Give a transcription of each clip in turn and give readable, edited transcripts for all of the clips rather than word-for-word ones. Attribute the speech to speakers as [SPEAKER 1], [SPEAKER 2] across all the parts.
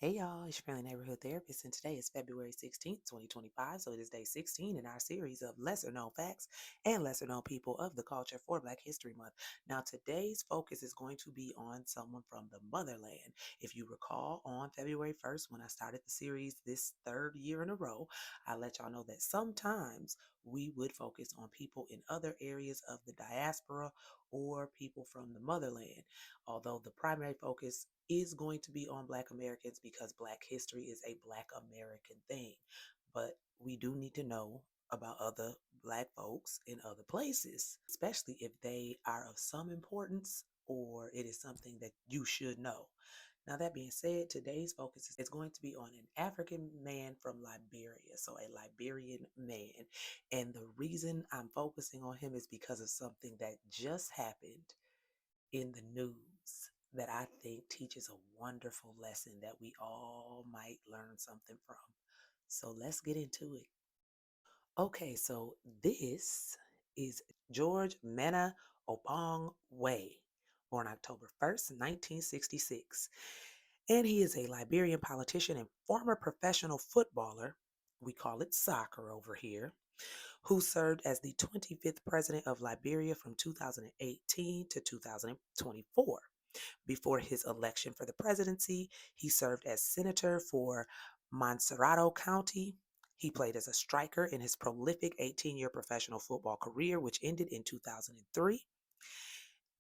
[SPEAKER 1] Hey y'all, it's your friendly neighborhood therapist, and today is February 16th, 2025. So it is day 16 in our series of lesser known facts and lesser known people of the culture for Black History Month. Now, today's focus is going to be on someone from the motherland. If you recall, on February 1st, when I started the series this third year in a row, I let y'all know that sometimes we would focus on people in other areas of the diaspora or people from the motherland. Although the primary focus is going to be on Black Americans because Black history is a Black American thing. But we do need to know about other Black folks in other places, especially if they are of some importance or it is something that you should know. Now, that being said, today's focus is going to be on an African man from Liberia, so a Liberian man. And the reason I'm focusing on him is because of something that just happened in the news that I think teaches a wonderful lesson that we all might learn something from. So let's get into it. Okay, so this is George Mena Obong Way, born October 1st, 1966. And he is a Liberian politician and former professional footballer. We call it soccer over here, who served as the 25th president of Liberia from 2018 to 2024. Before his election for the presidency, he served as senator for Montserrado County. He played as a striker in his prolific 18-year professional football career, which ended in 2003.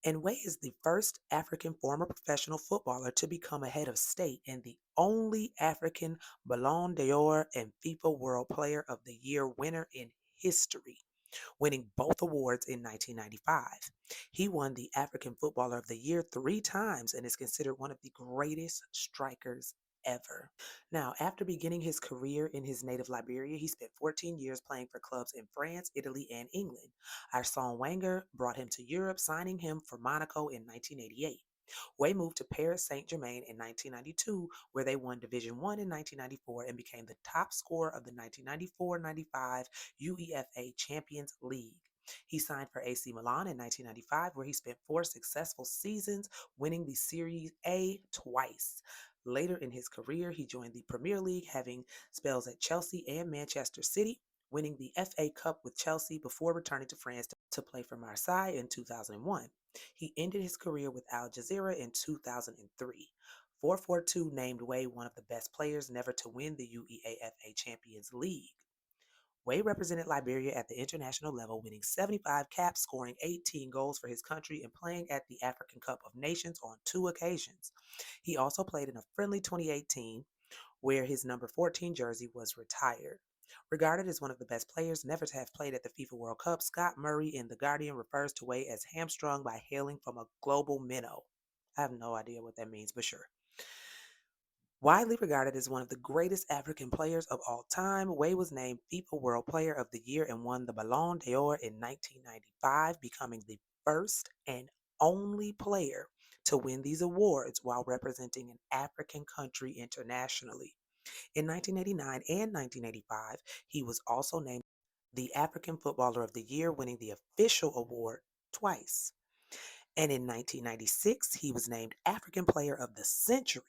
[SPEAKER 1] And Way is the first African former professional footballer to become a head of state and the only African Ballon d'Or and FIFA World Player of the Year winner in history, winning both awards in 1995. He won the African Footballer of the Year three times and is considered one of the greatest strikers ever. Now, after beginning his career in his native Liberia, he spent 14 years playing for clubs in France, Italy, and England. Arsene Wenger brought him to Europe, signing him for Monaco in 1988. Way moved to Paris Saint-Germain in 1992, where they won Division One in 1994 and became the top scorer of the 1994-95 UEFA Champions League. He signed for AC Milan in 1995, where he spent four successful seasons, winning the Serie A twice. Later in his career, he joined the Premier League, having spells at Chelsea and Manchester City, winning the FA Cup with Chelsea before returning to France to play for Marseille in 2001. He ended his career with Al Jazeera in 2003. 442 named Way one of the best players never to win the UEFA Champions League. Way represented Liberia at the international level, winning 75 caps, scoring 18 goals for his country, and playing at the African Cup of Nations on two occasions. He also played in a friendly 2018 where his number 14 jersey was retired. Regarded as one of the best players never to have played at the FIFA World Cup, Scott Murray in The Guardian refers to Way as hamstrung by hailing from a global minnow. I have no idea what that means, but sure. Widely regarded as one of the greatest African players of all time, Way was named FIFA World Player of the Year and won the Ballon d'Or in 1995, becoming the first and only player to win these awards while representing an African country internationally. In 1989 and 1985, he was also named the African Footballer of the Year, winning the official award twice. And in 1996, he was named African Player of the Century.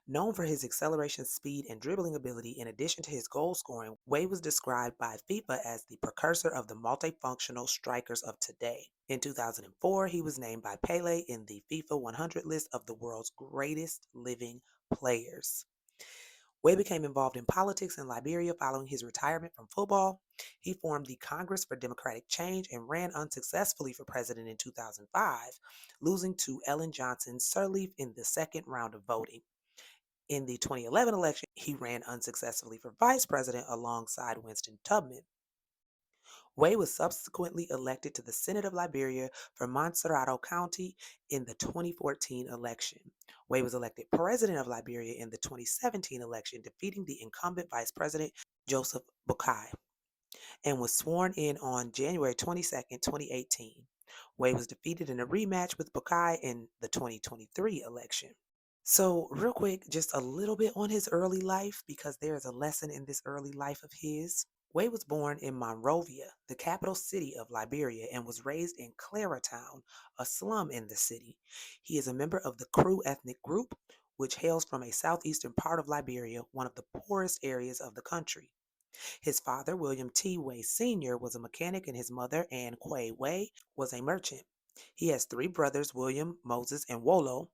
[SPEAKER 1] Known for his acceleration, speed, and dribbling ability, in addition to his goal scoring, Way was described by FIFA as the precursor of the multifunctional strikers of today. In 2004, he was named by Pele in the FIFA 100 list of the world's greatest living players. Way became involved in politics in Liberia following his retirement from football. He formed the Congress for Democratic Change and ran unsuccessfully for president in 2005, losing to Ellen Johnson Sirleaf in the second round of voting. In the 2011 election, he ran unsuccessfully for vice president alongside Winston Tubman. Way was subsequently elected to the Senate of Liberia for Montserrado County in the 2014 election. Way was elected president of Liberia in the 2017 election, defeating the incumbent vice president Joseph Boakai, and was sworn in on January 22nd, 2018. Way was defeated in a rematch with Boakai in the 2023 election. So, real quick, just a little bit on his early life because there is a lesson in this early life of his. Way was born in Monrovia, the capital city of Liberia, and was raised in Claratown, a slum in the city. He is a member of the Kru ethnic group, which hails from a southeastern part of Liberia, one of the poorest areas of the country. His father, William T. Way Sr., was a mechanic, and his mother, Ann Quay Way, was a merchant. He has three brothers, William, Moses, and Wolo.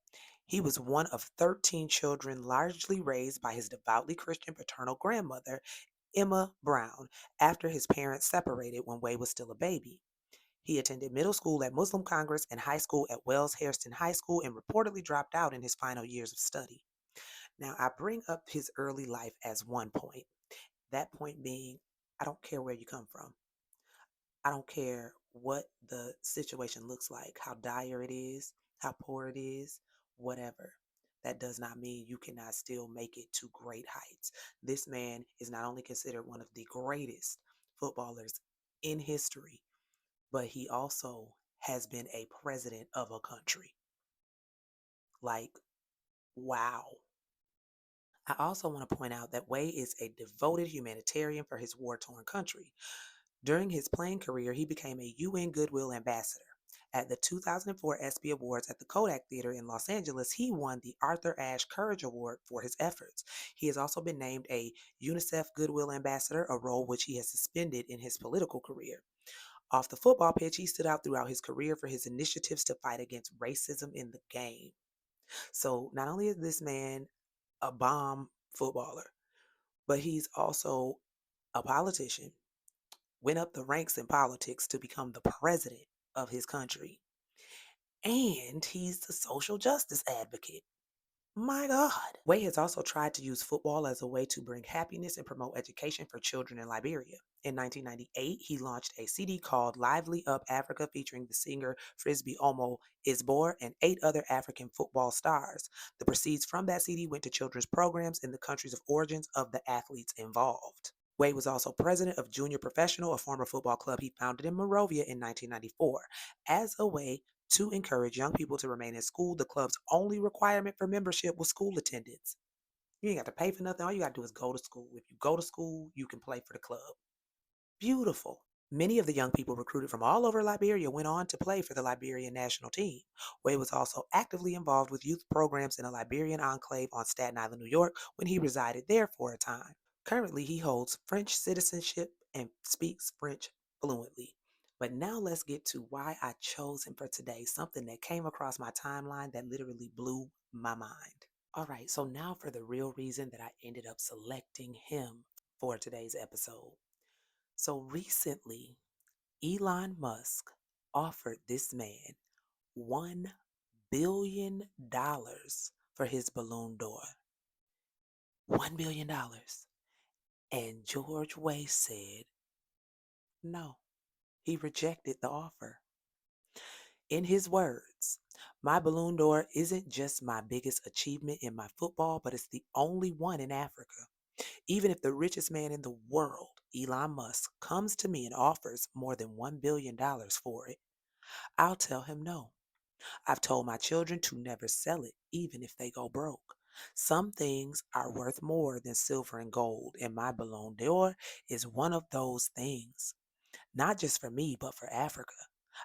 [SPEAKER 1] He was one of 13 children, largely raised by his devoutly Christian paternal grandmother, Emma Brown, after his parents separated when Way was still a baby. He attended middle school at Muslim Congress and high school at Wells Hairston High School and reportedly dropped out in his final years of study. Now, I bring up his early life as one point. That point being, I don't care where you come from. I don't care what the situation looks like, how dire it is, how poor it is, whatever. That does not mean you cannot still make it to great heights. This man is not only considered one of the greatest footballers in history, but he also has been a president of a country. Like, wow. I also want to point out that Way is a devoted humanitarian for his war torn country. During his playing career, he became a UN Goodwill Ambassador. At the 2004 ESPY Awards at the Kodak Theater in Los Angeles, he won the Arthur Ashe Courage Award for his efforts. He has also been named a UNICEF Goodwill Ambassador, a role which he has suspended in his political career. Off the football pitch, he stood out throughout his career for his initiatives to fight against racism in the game. So not only is this man a bomb footballer, but he's also a politician, went up the ranks in politics to become the president of his country. And he's a social justice advocate. My God. Way has also tried to use football as a way to bring happiness and promote education for children in Liberia. In 1998, he launched a CD called Lively Up Africa featuring the singer Frisbee Omo Isbor and 8 other African football stars. The proceeds from that CD went to children's programs in the countries of origins of the athletes involved. Way was also president of Junior Professional, a former football club he founded in Monrovia in 1994. As a way to encourage young people to remain in school, the club's only requirement for membership was school attendance. You ain't got to pay for nothing. All you got to do is go to school. If you go to school, you can play for the club. Beautiful. Many of the young people recruited from all over Liberia went on to play for the Liberian national team. Way was also actively involved with youth programs in a Liberian enclave on Staten Island, New York, when he resided there for a time. Currently, he holds French citizenship and speaks French fluently. But now let's get to why I chose him for today, something that came across my timeline that literally blew my mind. All right, so now for the real reason that I ended up selecting him for today's episode. So recently, Elon Musk offered this man $1 billion for his balloon door. $1 billion. And George Weah said no. He rejected the offer. In his words, my balloon door isn't just my biggest achievement in my football, but it's the only one in Africa. Even if the richest man in the world, Elon Musk, comes to me and offers more than $1 billion for it, I'll tell him no. I've told my children to never sell it, even if they go broke. Some things are worth more than silver and gold, and my balloon door is one of those things. Not just for me, but for Africa.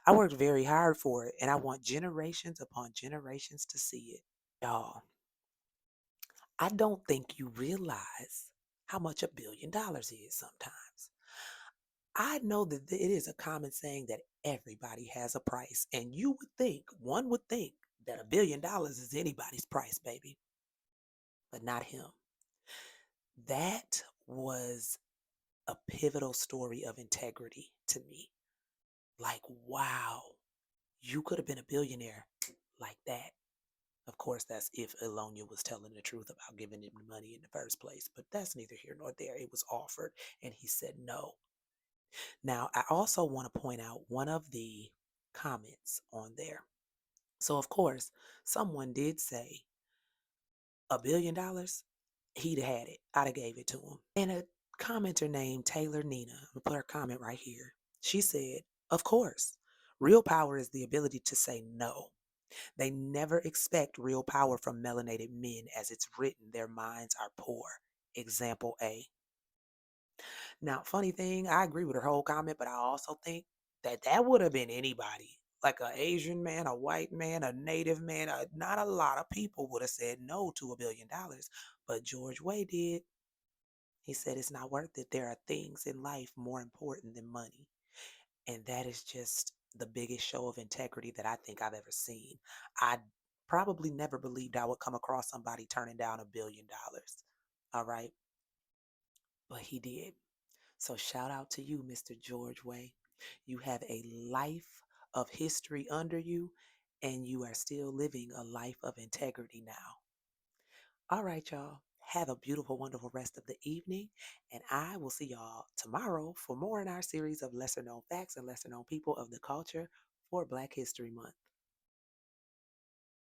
[SPEAKER 1] I worked very hard for it, and I want generations upon generations to see it. Y'all, I don't think you realize how much $1 billion is sometimes. I know that it is a common saying that everybody has a price, and one would think that $1 billion is anybody's price, baby, but not him. That was a pivotal story of integrity to me. Like, wow, you could have been a billionaire like that. Of course, that's if Elonia was telling the truth about giving him the money in the first place, but that's neither here nor there. It was offered, and he said no. Now, I also want to point out one of the comments on there. So, of course, someone did say $1 billion, he'd had it. I'd have gave it to him. And a commenter named Taylor Nina, I'm gonna put her comment right here. She said, of course, real power is the ability to say no. They never expect real power from melanated men. As it's written, their minds are poor. Example A. Now, funny thing, I agree with her whole comment, but I also think that that would have been anybody. Like a Asian man, a white man, a native man, not a lot of people would have said no to $1 billion, but George Weah did. He said it's not worth it. There are things in life more important than money. And that is just the biggest show of integrity that I think I've ever seen. I probably never believed I would come across somebody turning down $1 billion. All right. But he did. So shout out to you, Mr. George Way. You have a life of history under you, and you are still living a life of integrity now. All right, y'all. Have a beautiful, wonderful rest of the evening, and I will see y'all tomorrow for more in our series of lesser known facts and lesser known people of the culture for Black History Month.